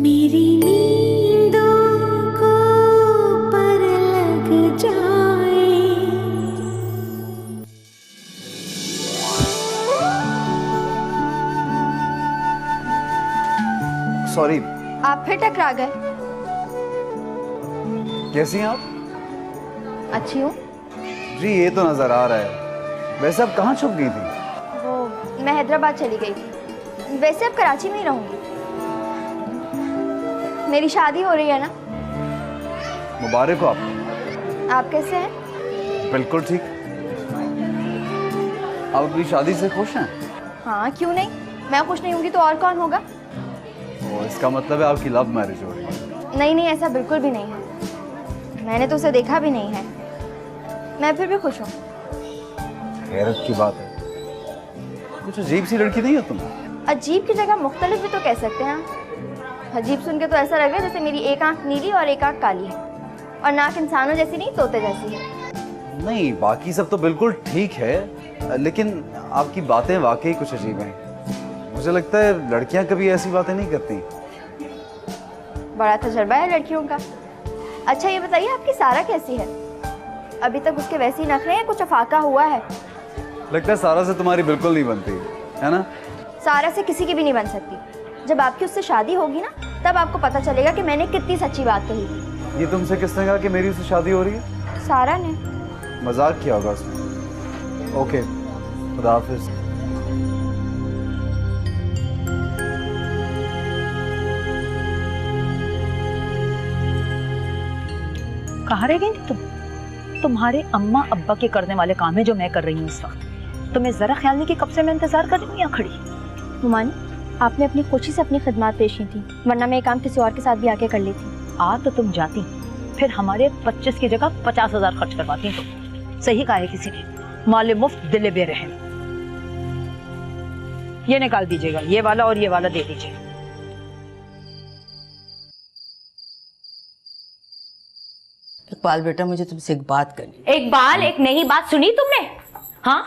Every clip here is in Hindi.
मेरी नींदों को पर लग जाए। सॉरी। आप फिर टकरा गए। कैसी हैं आप? अच्छी हूँ। जी ये तो नजर आ रहा है। वैसे आप कहाँ छुप गई थी? वो मैं हैदराबाद चली गई थी। वैसे अब कराची में ही रहूंगी। मेरी शादी हो रही है ना। मुबारक हो आपको। आप कैसे हैं? बिल्कुल ठीक। आप अपनी शादी से खुश हैं? हाँ क्यों नहीं, मैं खुश नहीं होंगी तो और कौन होगा। ओ, इसका मतलब है आपकी लव मैरिज हो रही है? नहीं नहीं, ऐसा बिल्कुल भी नहीं है। मैंने तो उसे देखा भी नहीं है। मैं फिर भी खुश हूँ। हैरत की बात है, कुछ अजीब सी लड़की नहीं हो तुम? अजीब की जगह मुख्तलिफ भी तो कह सकते हैं आप। अजीब सुन के तो ऐसा लग रहा है जैसे मेरी एक आंख नीली और एक आंख काली है, और नाक इंसानों जैसी नहीं तोते जैसी है। नहीं, बाकी सब तो बिल्कुल ठीक है, लेकिन आपकी बातें वाकई कुछ अजीब हैं। मुझे लगता है लड़कियां कभी ऐसी बातें नहीं करती। बड़ा तजर्बा है लड़कियों का। अच्छा ये बताइए, आपकी सारा कैसी है? अभी तक उसके वैसे ही नखरे हैं, कुछ अफाका हुआ है? लगता है सारा से तुम्हारी बिल्कुल नहीं बनती है ना? सारा से किसी की भी नहीं बन सकती। जब आपकी उससे शादी होगी ना, तब आपको पता चलेगा कि मैंने कितनी सच्ची बात कही थी। ये तुमसे किसने कहा कि मेरी उससे शादी हो रही है? सारा ने। मजाक किया होगा उसने। ओके, खुदा हाफिज। कहाँ रह गई थी तुम? तुम्हारे अम्मा अब्बा के करने वाले काम है जो मैं कर रही हूँ इस वक्त। तुम्हें जरा ख्याल नहीं कि कब से मैं इंतजार कर रही हूँ यहाँ खड़ी। हुमानी, आपने अपनी खुशी से अपनी खिदमत पेश की थी, वरना मैं ये काम किसी और के साथ भी आके कर लेती। आ तो तुम जाती, फिर हमारे 25 की जगह 50,000 खर्च करवाती तुम। सही कहा है किसी ने, माले मुफ्त दिले बेरहम। ये निकाल दीजिएगा, ये वाला और ये वाला दे दीजिए। इकबाल बेटा, मुझे तुमसे एक बात करनी। एक बाल एक नई बात सुनी तुमने? हाँ,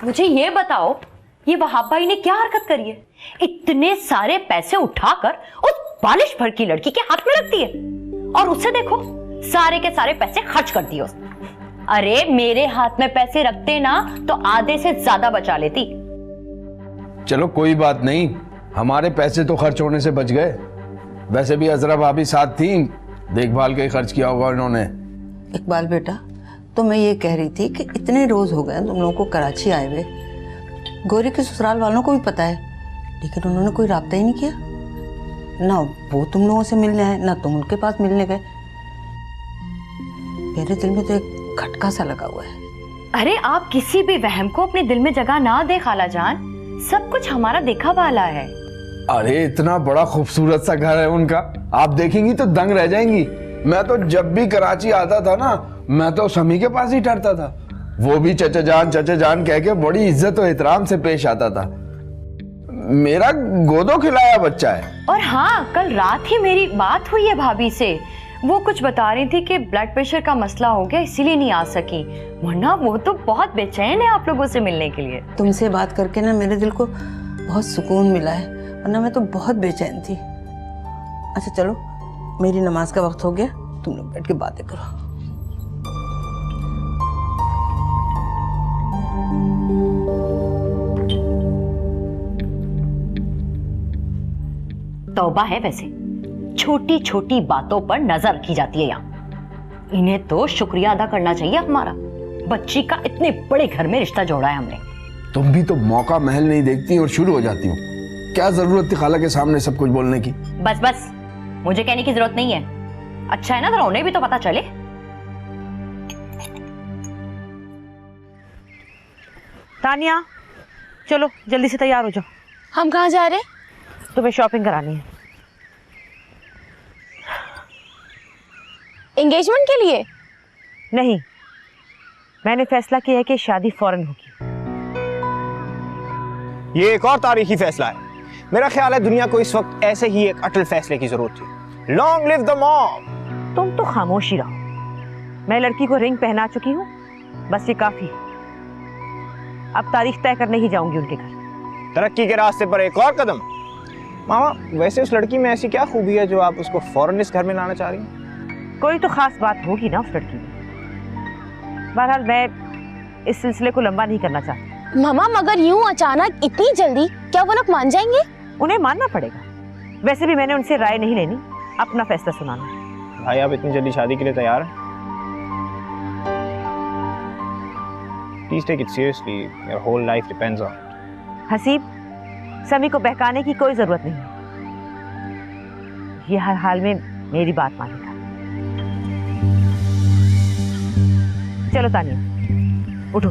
मुझे ये बताओ, ये वहाब भाई ने क्या हरकत करी है? इतने सारे पैसे उठाकर उस बालिश भर की लड़की के हाथ में रखती है, और उससे देखो सारे के सारे पैसे खर्च कर दिए उसने। अरे मेरे हाथ में पैसे रखते ना तो आधे से ज्यादा बचा लेती। चलो कोई बात नहीं, हमारे पैसे तो खर्च होने से बच गए। वैसे भी अजरा भाभी साथ थी, देखभाल के खर्च किया होगा इन्होंने। इकबाल बेटा, तो मैं ये कह रही थी कि इतने रोज हो गए तुम लोगों को कराची आए हुए। गौरी के ससुराल वालों को भी पता है, लेकिन उन्होंने कोई राब्ता ही नहीं किया। ना वो तुम लोगों से मिलने आए, ना तुम उनके पास मिलने गए। मेरे दिल में तो एक खटका सा लगा हुआ है। अरे आप किसी भी वहम को अपने दिल में जगह ना दे खाला जान, सब कुछ हमारा देखा वाला है। अरे इतना बड़ा खूबसूरत सा घर है उनका, आप देखेंगी तो दंग रह जाएंगी। मैं तो जब भी कराची आता था ना, मैं तो शमी के पास ही ठहरता था। वो भी चचा जान कह के बड़ी इज्जत और एहतराम से पेश आता था। मेरा गोदो खिलाया बच्चा है। और हाँ, कल रात ही मेरी बात हुई है भाभी से। वो कुछ बता रही थी कि ब्लड प्रेशर का मसला हो गया, इसीलिए नहीं आ सकी, वरना वो तो बहुत बेचैन है आप लोगों से मिलने के लिए। तुमसे बात करके ना मेरे दिल को बहुत सुकून मिला है, वरना मैं तो बहुत बेचैन थी। अच्छा चलो, मेरी नमाज का वक्त हो गया, तुम लोग बैठ के बातें करो। तौबा है वैसे, छोटी छोटी बातों पर नजर रखी जाती है यहाँ। इन्हें तो शुक्रिया अदा करना चाहिए हमारा, बच्ची का इतने बड़े घर में रिश्ता जोड़ा है हमने। तुम भी तो मौका महल नहीं देखती और शुरू हो जाती हो। क्या जरूरत थी खाला के सामने सब कुछ बोलने की? बस बस, मुझे कहने की जरूरत नहीं है। अच्छा है ना, जरा उन्हें भी तो पता चले। तानिया, चलो जल्दी से तैयार हो जाओ। हम कहाँ जा रहे हैं? तुम्हें शॉपिंग करानी है। एंगेजमेंट के लिए? नहीं, मैंने फैसला किया है कि शादी फौरन होगी। ये एक और तारीखी फैसला है। मेरा ख्याल है दुनिया को इस वक्त ऐसे ही एक अटल फैसले की जरूरत थी। Long live the mom. तुम तो खामोशी रहो। मैं लड़की को रिंग पहना चुकी हूँ, बस ये काफी है। अब तारीख तय करने ही जाऊंगी उनके घर। तरक्की के रास्ते पर एक और कदम। मामा वैसे उस लड़की में ऐसी क्या खूबी है जो आप उसको फौरन इस घर में लाना चाह रही हैं? कोई तो खास बात होगी ना उस लड़की में। बहरहाल मैं इस सिलसिले को लंबा नहीं करना चाहती। मामा मगर यूं अचानक इतनी जल्दी क्या वो लोग मान जाएंगे? उन्हें मानना पड़ेगा। वैसे भी मैंने उनसे राय नहीं लेनी, अपना फैसला सुनाना। भाई आप इतनी जल्दी शादी के लिए तैयार हैं? Please take it seriously. Your whole life depends on it. Haseeb, समी को बहकाने की कोई जरूरत नहीं। ये हर हाल में मेरी बात मानेगा। चलो तानिया, उठो।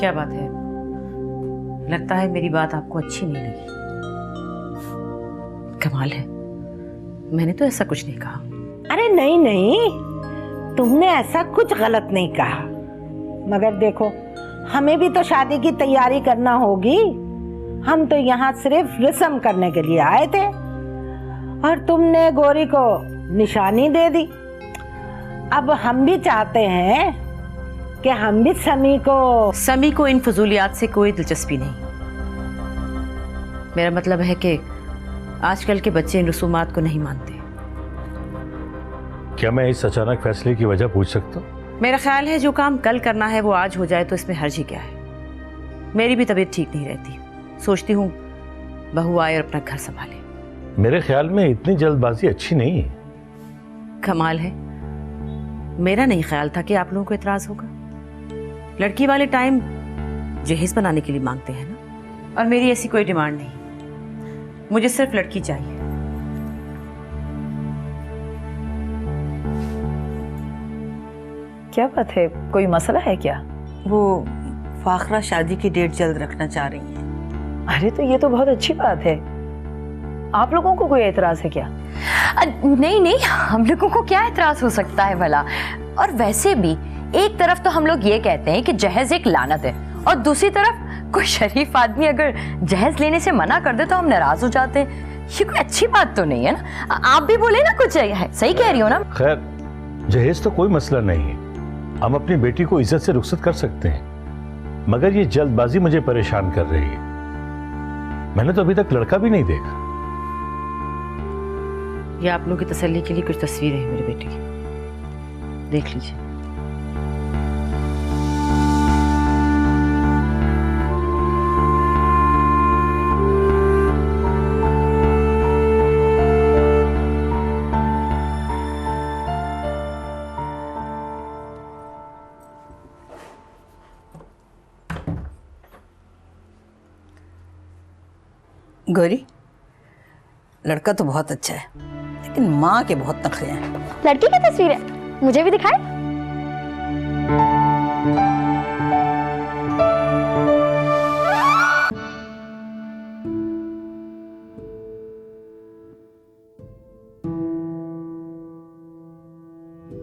क्या बात है? लगता है मेरी बात आपको अच्छी नहीं लगी। कमाल है, मैंने तो ऐसा कुछ नहीं कहा। अरे नहीं नहीं, तुमने ऐसा कुछ गलत नहीं कहा, मगर देखो हमें भी तो शादी की तैयारी करना होगी। हम तो यहाँ सिर्फ रस्म करने के लिए आए थे और तुमने गोरी को निशानी दे दी। अब हम भी चाहते हैं कि हम भी समी को इन फजूलियात से कोई दिलचस्पी नहीं। मेरा मतलब है कि आजकल के बच्चे इन रसूमात को नहीं मानते। क्या मैं इस अचानक फैसले की वजह पूछ सकता हूँ? मेरा ख्याल है जो काम कल करना है वो आज हो जाए तो इसमें हर्ज ही क्या है। मेरी भी तबीयत ठीक नहीं रहती, सोचती हूँ बहू आए और अपना घर संभाले। मेरे ख्याल में इतनी जल्दबाजी अच्छी नहीं है। कमाल है, मेरा नहीं ख्याल था कि आप लोगों को इतराज होगा। लड़की वाले टाइम जहेज बनाने के लिए मांगते हैं ना, और मेरी ऐसी कोई डिमांड नहीं, मुझे सिर्फ लड़की चाहिए। क्या बात है, कोई मसला है क्या? वो फाखरा शादी की डेट जल्द रखना चाह रही है। अरे तो ये तो बहुत अच्छी बात है। आप लोगों को कोई एतराज है क्या? नहीं नहीं, हम लोगों को क्या एतराज हो सकता है भला। और वैसे भी एक तरफ तो हम लोग ये कहते हैं कि जहेज एक लानत है, और दूसरी तरफ कोई शरीफ आदमी अगर जहेज लेने से मना कर दे तो हम नाराज हो जाते हैं। ये कोई अच्छी बात तो नहीं है ना। आप भी बोले ना कुछ, सही कह रही हो ना? खैर, जहेज तो कोई मसला नहीं है, हम अपनी बेटी को इज्जत से रुखसत कर सकते हैं, मगर ये जल्दबाजी मुझे परेशान कर रही है। मैंने तो अभी तक लड़का भी नहीं देखा। ये आप लोगों की तसल्ली के लिए कुछ तस्वीरें हैं मेरे बेटे की, देख लीजिए। गौरी, लड़का तो बहुत अच्छा है, लेकिन माँ के बहुत नखरे हैं। लड़की की तस्वीर है, मुझे भी दिखाए।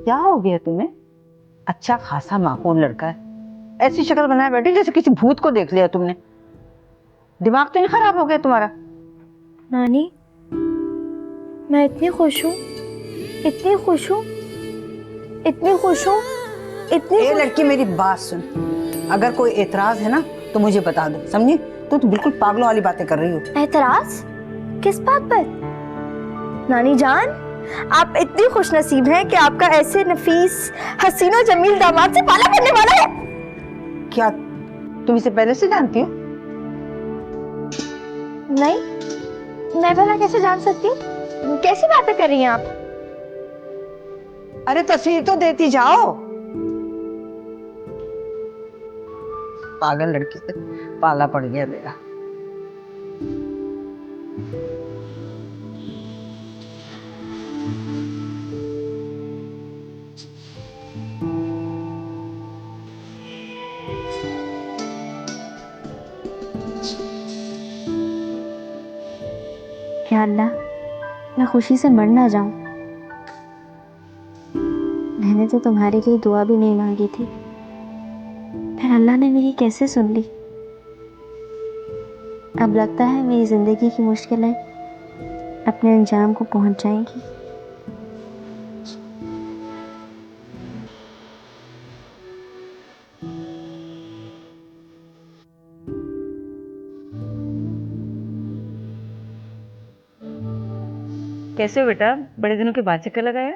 क्या हो गया तुम्हें? अच्छा खासा माकूल लड़का है, ऐसी शक्ल बनाए बैठे जैसे किसी भूत को देख लिया तुमने। दिमाग तो नहीं खराब हो गया तुम्हारा? नानी, मैं इतनी खुश हूँ, इतनी खुश हूँ, इतनी खुश हूँ, इतनी ए लड़की, मेरी बात सुन। अगर कोई एतराज है ना तो मुझे बता दो, समझी? तो बिल्कुल पागलों वाली बातें कर रही हो। एतराज? किस बात पर? नानी जान, आप इतनी खुशनसीब हैं कि आपका ऐसे नफीस हसीन और जमील दामाद से पाला पड़ने वाला है। क्या तुम इसे पहले से जानती हो? नहीं, मैं भला कैसे जान सकती हूँ? कैसी बातें कर रही हैं आप? अरे तस्वीर तो देती जाओ। पागल लड़की पे पाला पड़ गया मेरा। या अल्लाह, मैं खुशी से मर ना जाऊं। मैंने तो तुम्हारे लिए दुआ भी नहीं मांगी थी, फिर अल्लाह ने मेरी कैसे सुन ली। अब लगता है मेरी जिंदगी की मुश्किलें अपने अंजाम को पहुंच जाएंगी। कैसे हो बेटा? बड़े दिनों के बाद चक्कर लगाया?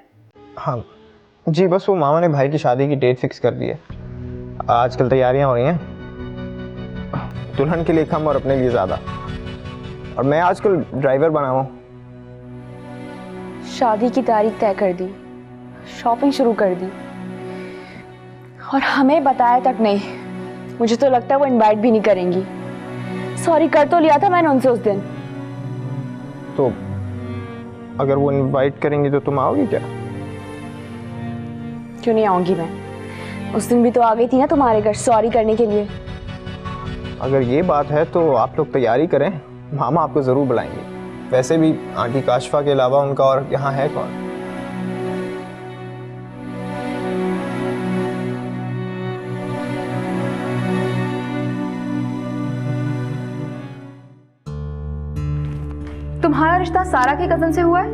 हाँ जी, बस वो मामा ने भाई की शादी की डेट फिक्स कर दी है। आजकल तैयारियां हो रही हैं, दुल्हन के लिए कम और अपने लिए ज़्यादा। और मैं आजकल ड्राइवर बना हूँ। शादी की तारीख तय कर दी, शॉपिंग शुरू कर दी, और हमें बताया तक नहीं। मुझे तो लगता है वो इनवाइट भी नहीं करेंगी। सॉरी कर तो लिया था मैंने उनसे उस दिन। तो अगर वो इनवाइट करेंगी तो तुम आओगी क्या? क्यों नहीं आऊंगी मैं? उस दिन भी तो आ गई थी ना तुम्हारे घर सॉरी करने के लिए। अगर ये बात है तो आप लोग तैयारी करें, मामा आपको ज़रूर बुलाएंगे। वैसे भी आंटी काशफा के अलावा उनका और यहाँ है कौन? तुम्हारा रिश्ता सारा के कजन से हुआ है?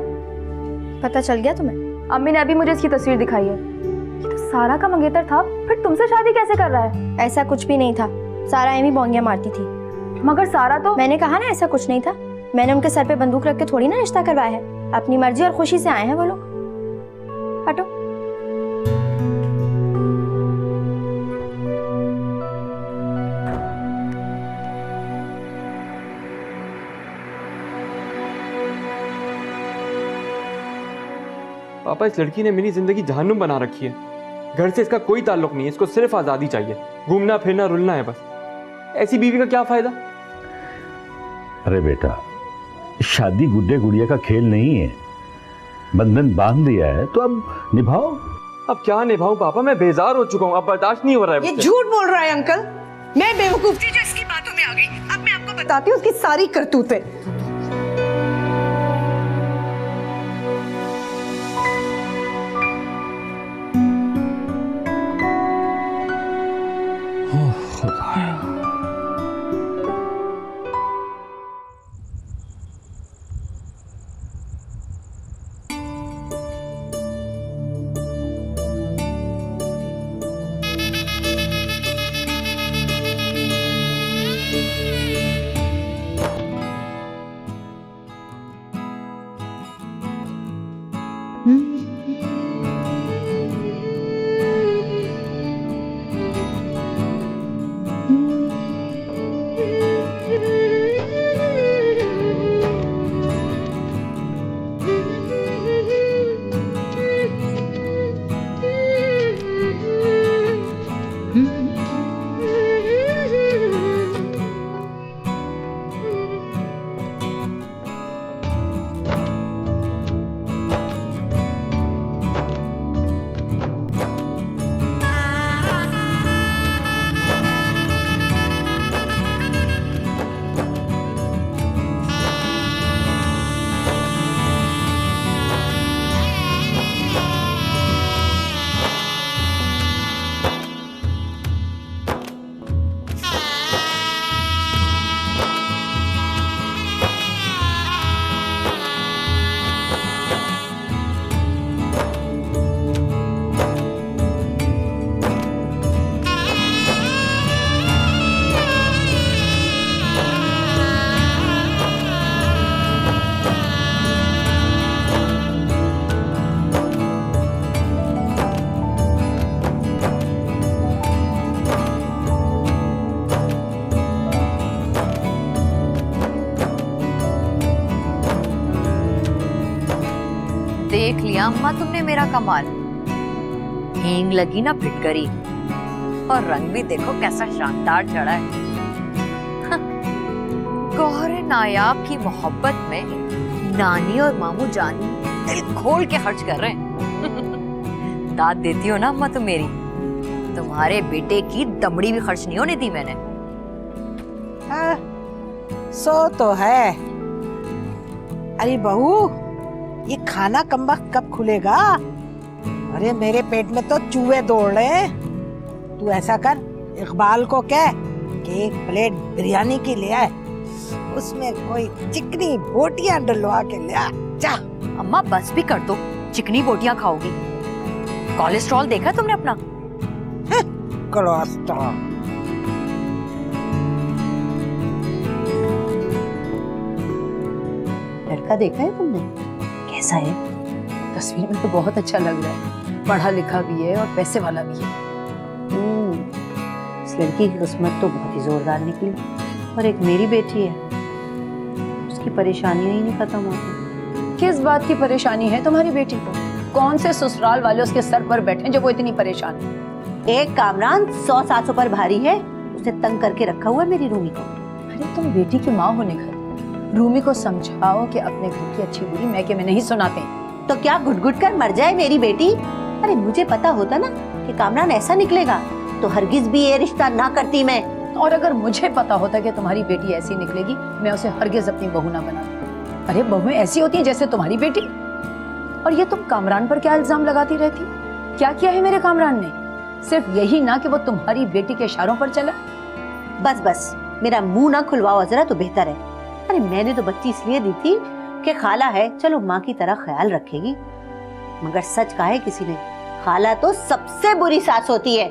पता चल गया तुम्हें? अम्मी ने अभी मुझे इसकी तस्वीर दिखाई है। ये तो सारा का मंगेतर था, फिर तुमसे शादी कैसे कर रहा है? ऐसा कुछ भी नहीं था, सारा एमी बोंगियां मारती थी। मगर सारा तो... मैंने कहा ना ऐसा कुछ नहीं था। मैंने उनके सर पे बंदूक रख के थोड़ी ना रिश्ता करवाया है। अपनी मर्जी और खुशी से आए हैं वो लोग। हटो। पापा, इस लड़की ने मेरी जिंदगी जहन्नुम बना रखी है। घर से इसका कोई ताल्लुक नहीं है, इसको सिर्फ आज़ादी चाहिए। घूमना फिरना रुलना है बस। ऐसी बीवी का क्या फायदा? अरे बेटा, शादी गुड्डे गुड़िया का खेल नहीं है। बंधन बांध दिया है तो अब निभाओ। अब क्या निभाऊं पापा, मैं बेजार हो चुका हूँ, अब बर्दाश्त नहीं हो रहा है। ये झूठ बोल रहा है अंकल। मैं बेवकूफ थी जो इसकी बातों में आ गई। अब मैं आपको बताती हूँ उसकी सारी करतूतें। देख लिया अम्मा तुमने मेरा कमाल। हींग लगी ना फिटकरी, और रंग भी देखो कैसा शानदार चढ़ा है। गौहर नायाब की मोहब्बत में नानी और मामू जानी दिल खोल के खर्च कर रहे हैं। दाद देती हो ना अम्मा तुम मेरी, तुम्हारे बेटे की दमड़ी भी खर्च नहीं होने दी मैंने। सो तो है। अरे बहू, ये खाना कम वक्त कब खुलेगा? अरे मेरे पेट में तो चूहे दौड़ रहे हैं। तू ऐसा कर, इकबाल को कह कि 1 प्लेट बिरयानी की ले आए, उसमें कोई चिकनी बोटियां डलवा के ले आ। जा। अम्मा बस भी कर दो, चिकनी बोटियां खाओगी? कोलेस्ट्रॉल देखा तुमने अपना? कोलेस्ट्रॉल। लड़का देखा है तुमने? कैसा है? तस्वीर में तो बहुत अच्छा लग रहा है, पढ़ा लिखा भी है और पैसे वाला भी है। इस लड़की की किस्मत तो बहुत ही जोरदार निकली। और एक मेरी बेटी है, उसकी परेशानियां ही नहीं खत्म होती। किस बात की परेशानी है तुम्हारी बेटी को? कौन से ससुराल वाले उसके सर पर बैठे हैं जो वो इतनी परेशान है? एक कामरान 100-700 पर भारी है, उसे तंग करके रखा हुआ है मेरी रूमी को। अरे तुम बेटी की माँ होने घर रूमी को समझाओ कि अपने घर की अच्छी बुरी मैके में नहीं सुनाते। तो क्या घुट-घुट कर मर जाए मेरी बेटी? अरे मुझे पता होता ना कि कामरान ऐसा निकलेगा तो हरगिज भी ये रिश्ता ना करती मैं। और अगर मुझे पता होता कि तुम्हारी बेटी ऐसी निकलेगी, मैं उसे हरगिज अपनी बहू ना बनाती। अरे बहुएं ऐसी होती हैं जैसे तुम्हारी बेटी। और ये तुम कामरान पर क्या इल्जाम लगाती रहती? क्या किया है मेरे कामरान ने? सिर्फ यही ना कि वो तुम्हारी बेटी के इशारों पर चला। बस बस, मेरा मुंह ना खुलवाओ जरा तो बेहतर है। अरे मैंने तो बच्ची इसलिए दी थी कि खाला है, चलो माँ की तरह ख्याल रखेगी। मगर सच कहा है किसी ने, खाला तो सबसे बुरी सास होती है।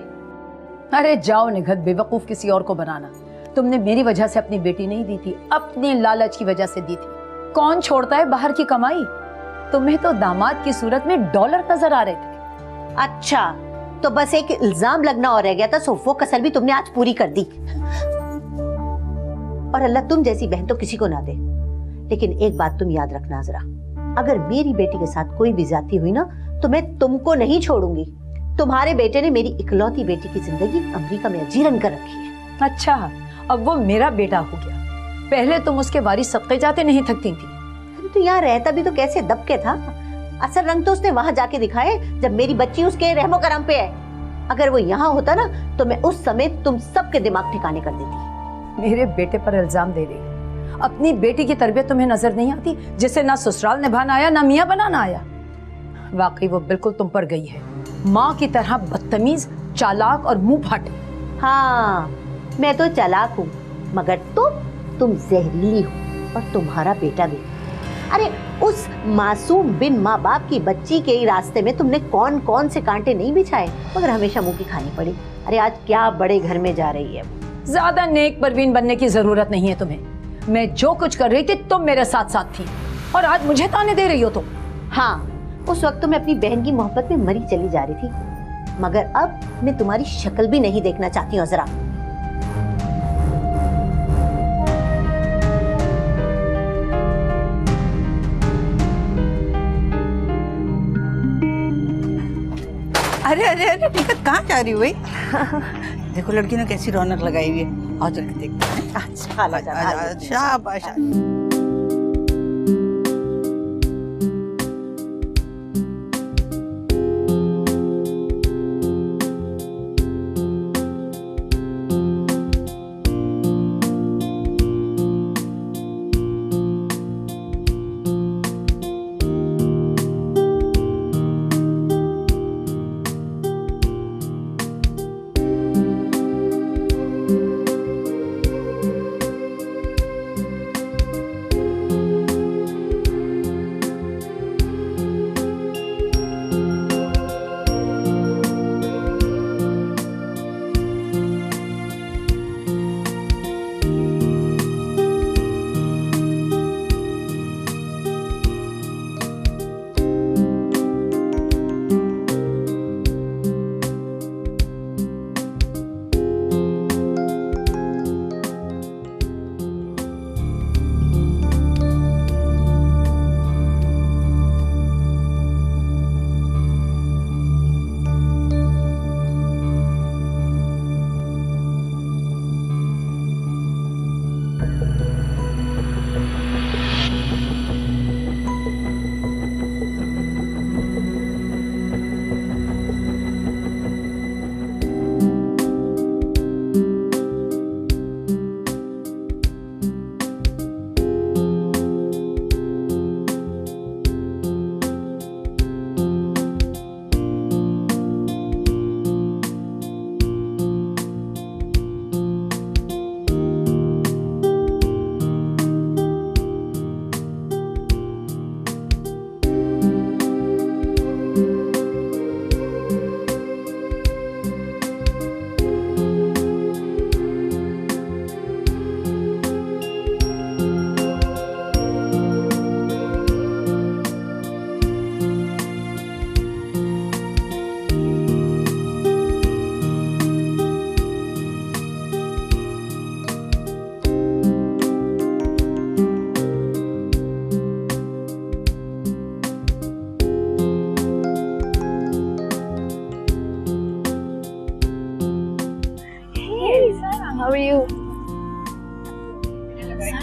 अरे जाओ निघत बेवकूफ किसी और को बनाना। तुमने मेरी वजह से अपनी बेटी नहीं दी थी, अपने लालच की वजह से दी थी। कौन छोड़ता है बाहर की कमाई? तुम्हें तो दामाद की सूरत में डॉलर नजर आ रहे थे। अच्छा, तो बस एक इल्जाम लगना और रह गया था, सो वो कसर भी तुमने आज पूरी कर दी। और अल्लाह तुम जैसी बहन तो किसी को ना दे। लेकिन एक बात तुम याद रखना जरा, अगर मेरी बेटी के साथ कोई भी ज्यादती हुई ना तो मैं तुमको नहीं छोड़ूंगी। तुम्हारे बेटे ने मेरी इकलौती बेटी की जिंदगी अमेरिका में अजीरन कर रखी है। अच्छा, अब वो मेरा बेटा हो गया। पहले तुम उसके वारिस सदके जाते नहीं थकती थी। तो यहाँ रहता भी तो कैसे दब के था। असल रंग तो उसने वहां जाके दिखाए जब मेरी बच्ची उसके रहमो करम पे है। अगर वो यहाँ होता ना तो मैं उस समय तुम सबके दिमाग ठिकाने कर देती। मेरे बेटे पर इल्जाम दे रही। अपनी बेटी की तरबियत तुम्हें नजर नहीं आती, जिसे ना ससुराल निभाना आया ना मियाँ बनाना आया। वाकई वो बिल्कुल तुम पर गई है, माँ की तरह बदतमीज, चालाक और मुंह फाटे। हाँ, मैं तो चालाक हूँ, मगर तुम जहरीली हो और तुम्हारा बेटा भी। अरे उस मासूम बिन माँ बाप की बच्ची के रास्ते में तुमने कौन कौन से कांटे नहीं बिछाए, मगर हमेशा मुंह की खानी पड़ी। अरे आज क्या बड़े घर में जा रही है। ज्यादा नेक परवीन बनने की जरूरत नहीं है तुम्हें। मैं जो कुछ कर रही थी तुम मेरे साथ साथ थी, और आज मुझे ताने दे रही हो तुम। हाँ, उस वक्त तो मैं अपनी बहन की मोहब्बत में मरी चली जा रही थी, मगर अब मैं तुम्हारी शक्ल भी नहीं देखना चाहती हूँ जरा। अरे अरे अरे निकट कहाँ जा रही हो भाई? देखो लड़की ने कैसी रौनक लगाई हुई है। आओ चल के देखते हैं। अच्छा शाबाश।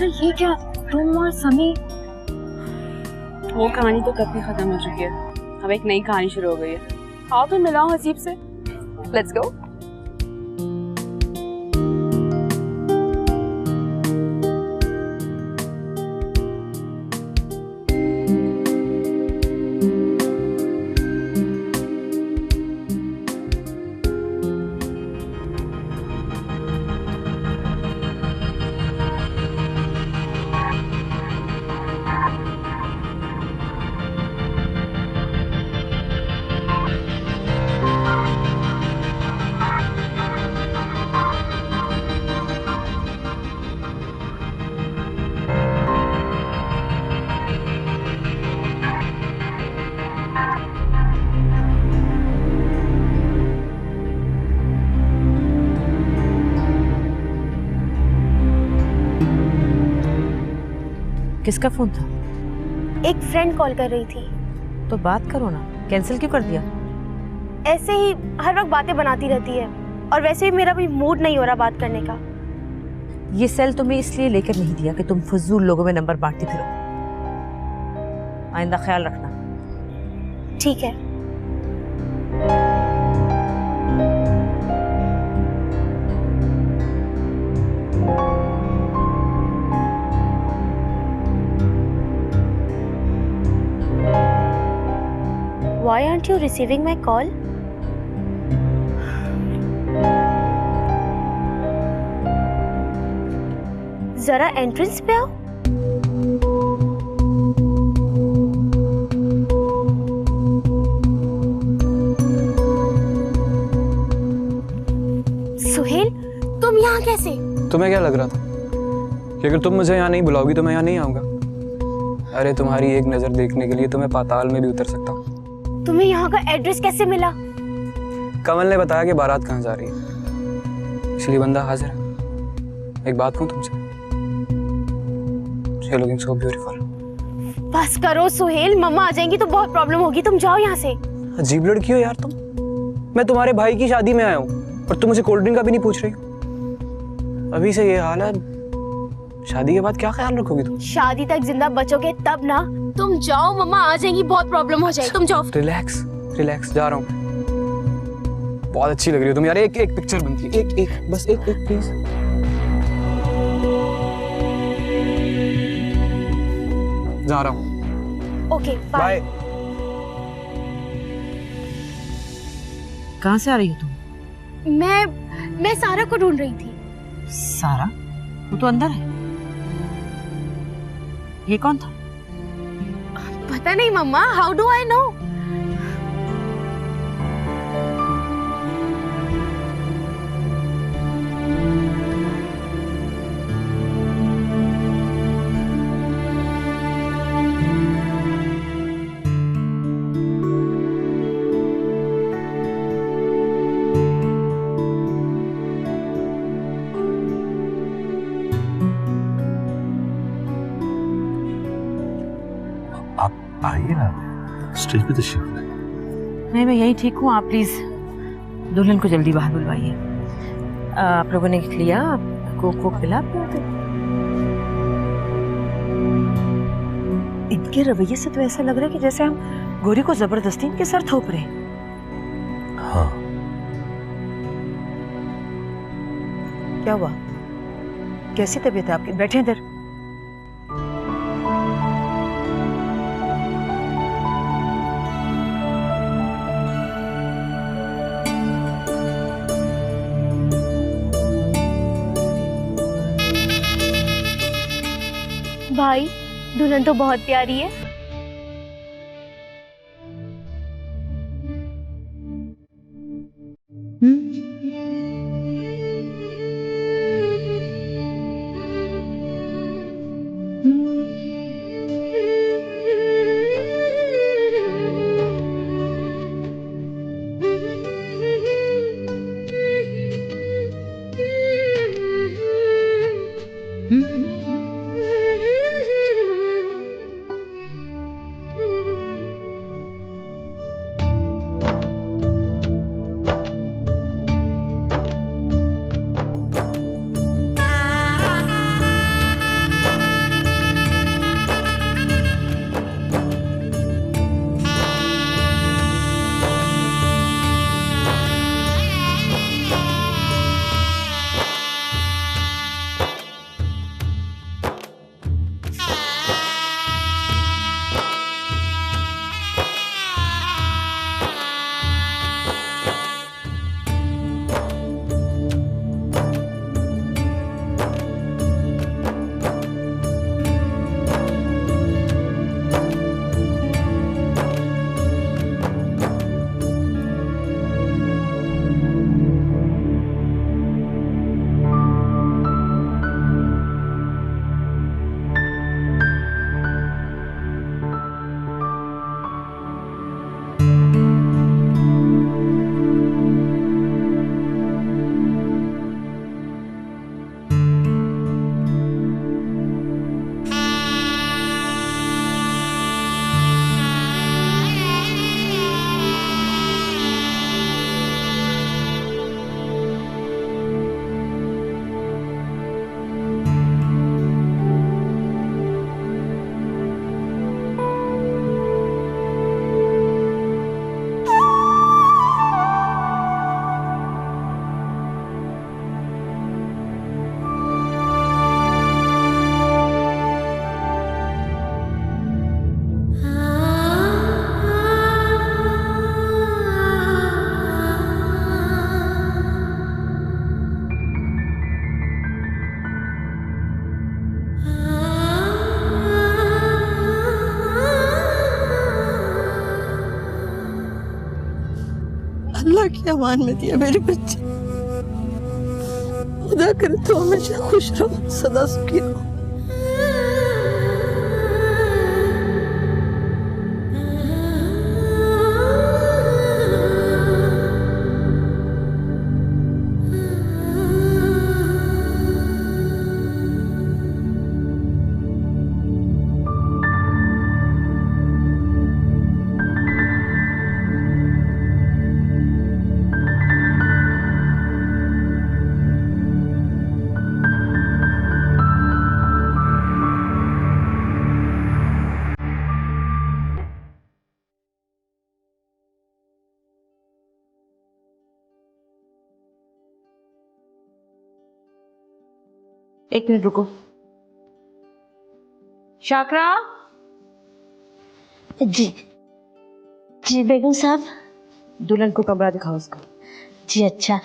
फिर ये क्या, तुम और समी? वो कहानी तो कब की खत्म हो चुकी है, अब एक नई कहानी शुरू हो गई है। आओ तो मिलाओ हसीब से, लेट्स गो। किसका फोन था? एक फ्रेंड कॉल कर रही थी। तो बात करो ना, कैंसिल क्यों कर दिया? ऐसे ही हर वक्त बातें बनाती रहती है, और वैसे भी मेरा भी मूड नहीं हो रहा बात करने का। ये सेल तुम्हें इसलिए लेकर नहीं दिया कि तुम फजूल लोगों में नंबर बांटती फिरो। आइंदा ख्याल रखना। ठीक है। Why aren't you receiving my call? जरा एंट्रेंस पे आओ। सुहेल, तुम यहाँ कैसे? तुम्हें क्या लग रहा था कि अगर तुम मुझे यहाँ नहीं बुलाओगी तो मैं यहाँ नहीं आऊंगा? अरे तुम्हारी एक नजर देखने के लिए तो मैं पाताल में भी उतर सकता हूँ। तुम्हें यहाँ का एड्रेस कैसे मिला? कमल ने बताया कि बारात कहाँ जा रही है, इसलिए बंदा हाजिर है। एक बात कहूँ तुमसे, You're looking so beautiful. बस करो सुहेल, मम्मा आ जाएंगी तो बहुत प्रॉब्लम होगी। तुम जाओ यहाँ से। अजीब लड़की हो यार तुम। मैं तुम्हारे भाई की शादी में आया हूँ और तुम मुझे कोल्ड ड्रिंक का भी नहीं पूछ रही हो। अभी से ये हाल है, शादी के बाद क्या ख्याल रखोगी तुम? शादी तक जिंदा बचोगे तब ना। तुम जाओ, मम्मा आ जाएंगी, बहुत प्रॉब्लम हो जाएगी। तुम जाओ। रिलैक्स रिलैक्स, जा रहा हूँ। बहुत अच्छी लग रही हो तुम यार। एक एक पिक्चर बनती है, एक बस एक प्लीज। जा रहा हूँ। Okay bye. कहाँ से आ रही हो तुम? मैं सारा को ढूंढ रही थी। सारा? वो तो अंदर है। ये कौन था? पता नहीं मम्मा, हाउ डू आई नो? आइए ना, स्टेज पे तशरीफ लाइए। नहीं, मैं यही ठीक हूँ। आप प्लीज दुल्हन को जल्दी बाहर बुलवाइए। आप लोगों ने लिया कोको पिला? इनके रवैये से तो ऐसा लग रहा है कि जैसे हम गोरी को जबरदस्ती इनके सर थोप रहे हैं। हाँ। क्या हुआ? कैसी तबीयत है आपकी? बैठे इधर। भाई, दुल्हन तो बहुत प्यारी है। की अमान में दिया मेरे बच्चे। खुदा करे तो हमेशा खुश रहो, सदा सुखी रहो। एक मिनट रुको। शाकरा। जी जी बेगम साहब। दुल्हन को कमरा दिखाओ उसका। जी अच्छा,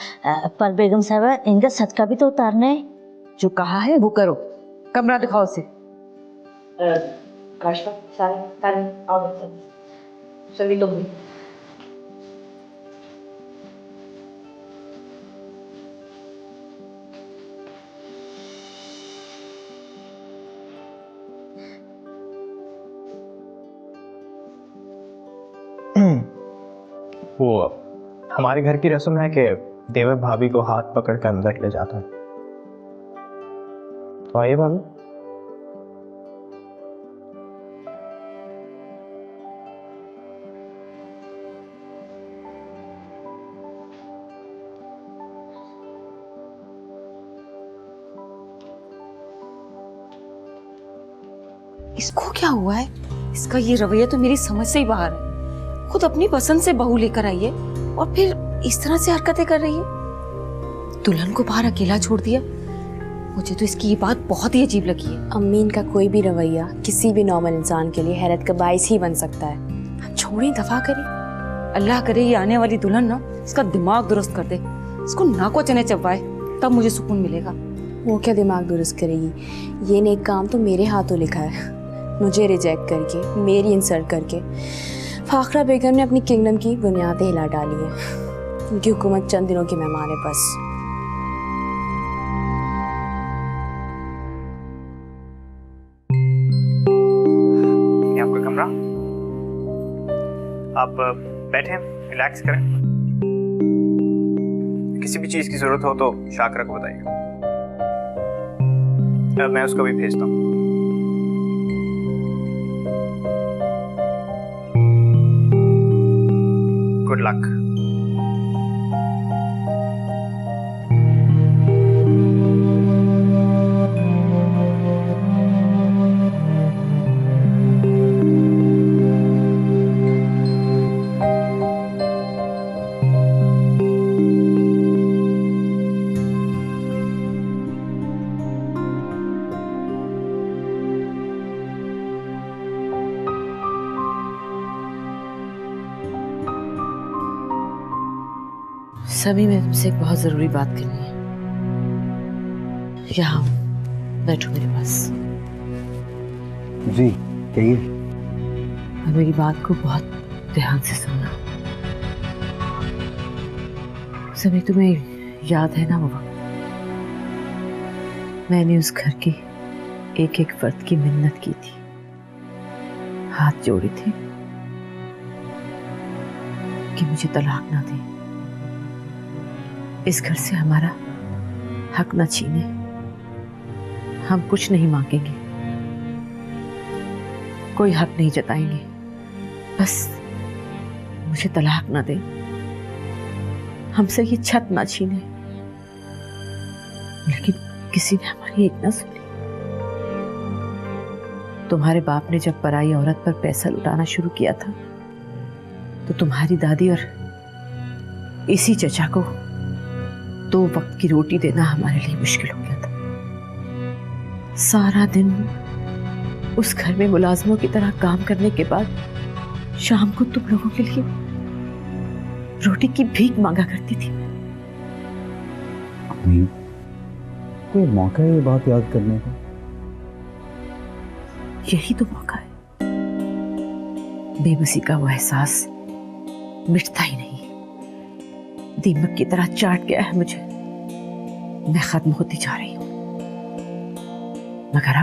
पर बेगम साहब इनका सदका भी तो उतारना है। जो कहा है वो करो, कमरा दिखाओ उसे। काशफा, सारे आओ सभी लोग भी। वो हमारे घर की रस्म है कि देवर भाभी को हाथ पकड़ कर अंदर ले जाता है। तो आइए भाभी। इसको क्या हुआ है? इसका ये रवैया तो मेरी समझ से ही बाहर है। खुद अपनी पसंद से बहू लेकर आई है और फिर इस तरह से हरकतें कर रही है। दुल्हन को बाहर अकेला छोड़ दिया। मुझे तो इसकी ये बात बहुत ही अजीब लगी है। अम्मी, इनका कोई भी रवैया किसी भी नॉर्मल इंसान के लिए हैरत का बाइस ही बन सकता है। छोड़ें, दफा करें। अल्लाह करे ये आने वाली दुल्हन ना इसका दिमाग दुरुस्त कर दे, इसको नाको चने चबाए, तब मुझे सुकून मिलेगा। वो क्या दिमाग दुरुस्त करेगी? ये नेक काम तो मेरे हाथों लिखा है। मुझे रिजेक्ट करके, मेरी इंसल्ट करके फाखरा बेगम ने अपनी किंगडम की बुनियादें हिला डाली है। उनकी हुकूमत चंद दिनों की मेहमान है बस। ये आपका कमरा, आप बैठें, रिलैक्स करें। किसी भी चीज की जरूरत हो तो शाकरा को बताइएगा, मैं उसको भी भेजता हूँ। Good luck. सभी में तुमसे एक बहुत जरूरी बात करनी है। यहाँ बैठो मेरे पास। जी कहिए। और मेरी बात को बहुत ध्यान से सुनना। सभी तुम्हें याद है ना वो वक्त मैंने उस घर के एक एक फर्द की मिन्नत की थी, हाथ जोड़े थे कि मुझे तलाक ना दे, इस घर से हमारा हक न छीने, हम कुछ नहीं मांगेंगे, कोई हक नहीं जताएंगे, बस मुझे तलाक ना दे, हमसे ये छत ना छीने। लेकिन किसी ने हमारी एक ना सुनी। तुम्हारे बाप ने जब पराई औरत पर पैसा लुटाना शुरू किया था तो तुम्हारी दादी और इसी चचा को 2 वक्त की रोटी देना हमारे लिए मुश्किल हो गया था। सारा दिन उस घर में मुलाजमों की तरह काम करने के बाद शाम को तुम लोगों के लिए रोटी की भीख मांगा करती थी। कोई मौका है ये बात याद करने का? यही तो मौका है। बेबसी का वो एहसास मिटता ही नहीं। दीमक की तरह चाट गया है मुझे। मैं खत्म होती जा रही हूं, मगर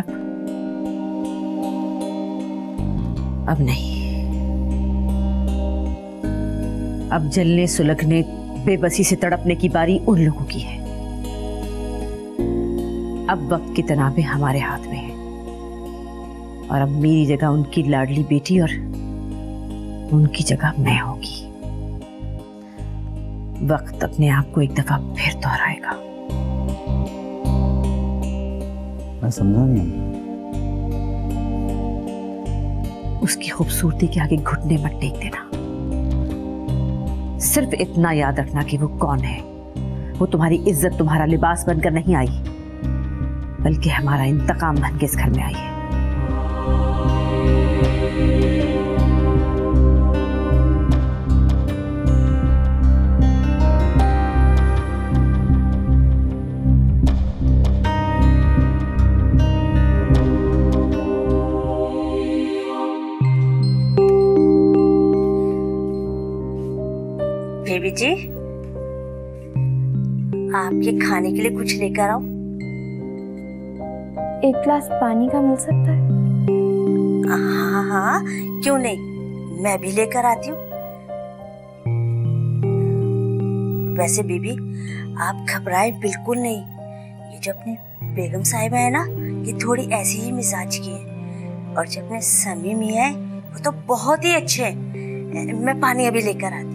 अब नहीं। अब जलने सुलगने बेबसी से तड़पने की बारी उन लोगों की है। अब वक्त की तनाबें हमारे हाथ में है और अब मेरी जगह उनकी लाडली बेटी और उनकी जगह मैं होगी। वक्त अपने आप को एक दफा फिर दोहराएगा। मैं समझा नहीं। उसकी खूबसूरती के आगे घुटने मत टेक देना। सिर्फ इतना याद रखना कि वो कौन है। वो तुम्हारी इज्जत, तुम्हारा लिबास बनकर नहीं आई, बल्कि हमारा इंतकाम बन के इस घर में आई है। बेबी जी, आपके खाने के लिए कुछ लेकर आओ। एक गिलास पानी का मिल सकता है? हाँ हाँ, क्यों नहीं, मैं भी लेकर आती हूँ। वैसे बीबी, आप घबराए बिल्कुल नहीं। ये जो अपनी बेगम साहिबा है ना, ये थोड़ी ऐसी ही मिजाज की है, और जो अपने समी मियां है वो तो बहुत ही अच्छे हैं। मैं पानी अभी लेकर आती हूँ।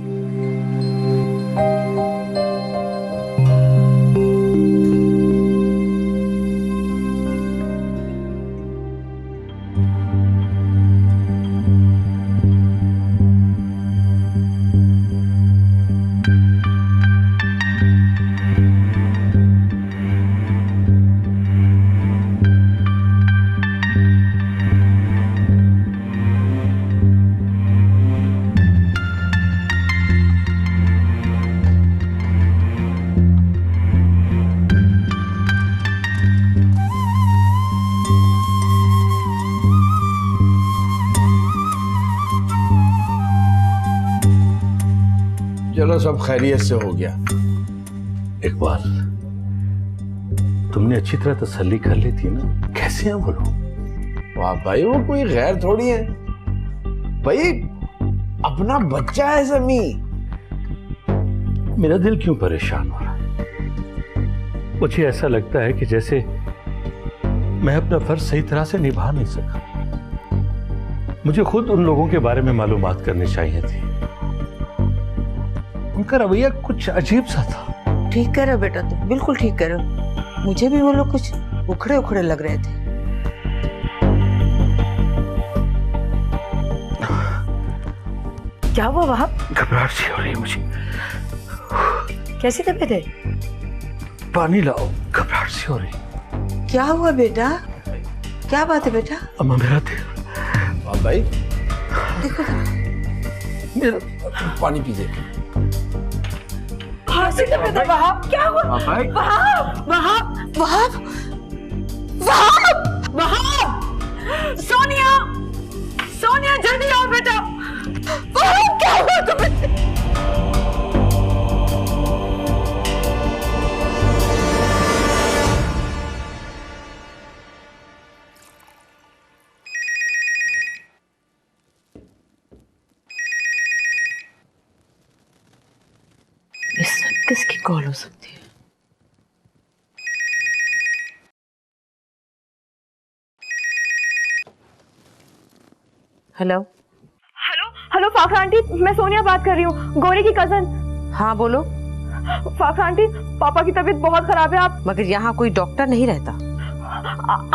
चलो सब खैरियत से हो गया। इकबाल, तुमने अच्छी तरह तसल्ली कर ली थी ना? कैसे हैं वो लोग? वाह भाई, वो कोई गैर थोड़ी है भाई, अपना बच्चा है समी। मेरा दिल क्यों परेशान हो रहा है? मुझे ऐसा लगता है कि जैसे मैं अपना फर्ज सही तरह से निभा नहीं सका। मुझे खुद उन लोगों के बारे में मालूमात करनी चाहिए थी। उनका रवैया कुछ अजीब सा था। ठीक कह रहे हो बेटा, तुम बिल्कुल ठीक कह रहे हो। मुझे भी वो लोग कुछ उखड़े उखड़े लग रहे थे। क्या हुआ वहां? घबराहट सी हो रही है मुझे। कैसी तबीयत है? पानी लाओ, घबराहट सी हो रही। क्या हुआ बेटा? क्या बात है बेटा? अम्मा, मेरा दिल। भाई देखो मेरा पानी पीजिए। कैसी तबीयत है वहां? क्या हुआ? भाई वहां वहां वहां वहां वहां सोनिया, सोनिया जल्दी आओ बेटा। वहां क्या हुआ तुम्हें? इस वक्त किसकी कॉल हो सकती है? Hello hello hello Fakhra aunty, मैं सोनिया बात कर रही हूँ, गौरी की कजन। हाँ बोलो। फाखरा आंटी, पापा की तबीयत बहुत खराब है। आप मगर यहाँ कोई डॉक्टर नहीं रहता।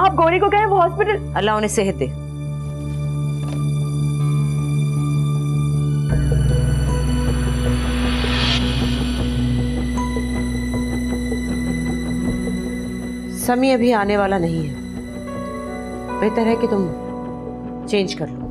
आप गौरी को कहें वो हॉस्पिटल। अल्लाह उन्हें सेहत दे। समी अभी आने वाला नहीं है। बेहतर है कि तुम चेंज कर लो।